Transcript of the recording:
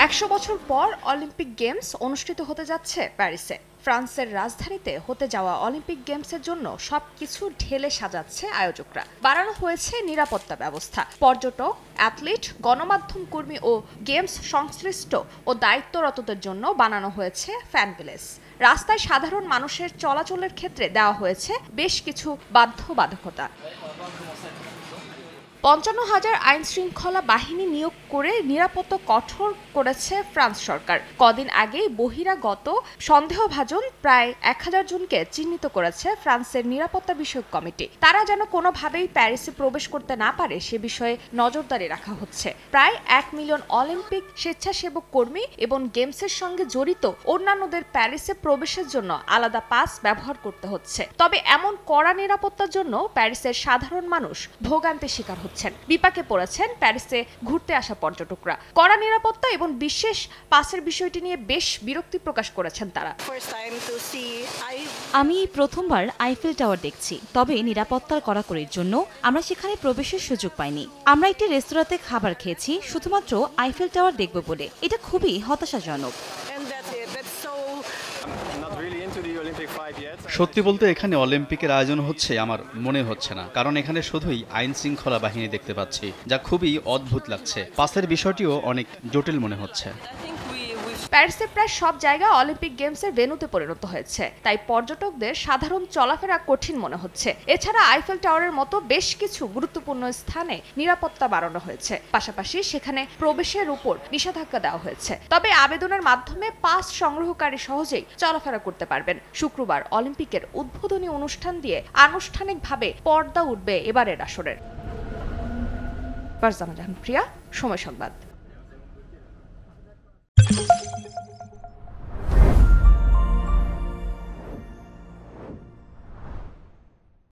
100 বছর পর Olympic games অনুষ্ঠিত হতে যাচ্ছে প্যারিসে। ফ্রান্সের রাজধানীতে হতে যাওয়া অলিম্পিক গেমসের জন্য সবকিছু ঢেলে সাজাচ্ছে আয়োজকরা। বাড়ানো হয়েছে নিরাপত্তা ব্যবস্থা। পর্যটক, অ্যাথলিট, গণমাধ্যম কর্মী ও গেমস সংশ্লিষ্ট ও দায়িত্বরতদের জন্য বানানো হয়েছে ফ্যান ভিলেজ। রাস্তায় সাধারণ মানুষের চলাচলের ক্ষেত্রে দেওয়া হয়েছে বেশ কিছু বাধ্যবাধকতা। 55,000 আইন শৃঙ্খলা বাহিনী নিয়োগ করে নিরাপত্তা কঠোর করেছে ফ্রান্স সরকার। কদিন আগেই বহিরাগত সন্দেহভাজন প্রায় 1000 জনকে চিহ্নিত করেছে ফ্রান্সের নিরাপত্তা বিষয়ক কমিটি। তারা যেন কোনোভাবেই প্যারিসে প্রবেশ করতে না পারে সে বিষয়ে নজরদারি রাখা হচ্ছে। প্রায় 1 মিলিয়ন অলিম্পিক স্বেচ্ছাসেবক কর্মী এবং গেমসের সঙ্গে জড়িত অন্যান্যদের প্যারিসে প্রবেশের জন্য আলাদা পাস ব্যবহার করতে হচ্ছে। তবে এমন কড়া নিরাপত্তার জন্য প্যারিসের সাধারণ মানুষ ভোগান্তির শিকার হচ্ছেন। বিপাকে পড়েছেন প্যারিসে ঘুরতে আসা পর্যটকরা। কড়া নিরাপত্তা এবং বিশেষ পাসের বিষয়টি নিয়ে বেশ বিরক্তি প্রকাশ করেছেন তারা। আমি প্রথমবার আইফেল টাওয়ার দেখছি, তবে নিরাপত্তার কড়াকড়ির জন্য আমরা সেখানে প্রবেশের সুযোগ পাইনি। আমরা একটি রেস্তোরাঁতে খাবার খেয়েছি শুধুমাত্র আইফেল টাওয়ার দেখব বলে। এটা খুবই হতাশাজনক। সত্যি বলতে এখানে অলিম্পিকের আয়োজন হচ্ছে আমার মনে হচ্ছে না, কারণ এখানে শুধুই আইন শৃঙ্খলা বাহিনী দেখতে পাচ্ছি, যা খুবই অদ্ভুত লাগছে। পাসের বিষয়টিও অনেক জটিল মনে হচ্ছে। প্যারিসের প্রায় সব জায়গা অলিম্পিক গেমসের ভেন্যুতে পরিণত হয়েছে, তাই পর্যটকদের সাধারণ চলাফেরা কঠিন মনে হচ্ছে। এছাড়া আইফেল টাওয়ারের মতো বেশ কিছু গুরুত্বপূর্ণ স্থানে নিরাপত্তা বাড়ানো হয়েছে। পাশাপাশি সেখানে প্রবেশের উপর নিষেধাজ্ঞা দেওয়া হয়েছে। তবে আবেদনের মাধ্যমে পাস সংগ্রহকারী সহজেই চলাফেরা করতে পারবেন। শুক্রবার অলিম্পিকের উদ্বোধনী অনুষ্ঠান দিয়ে আনুষ্ঠানিকভাবে পর্দা উঠবে এবারের আসরের। ফারজানা জাহান প্রিয়া, সময় সংবাদ।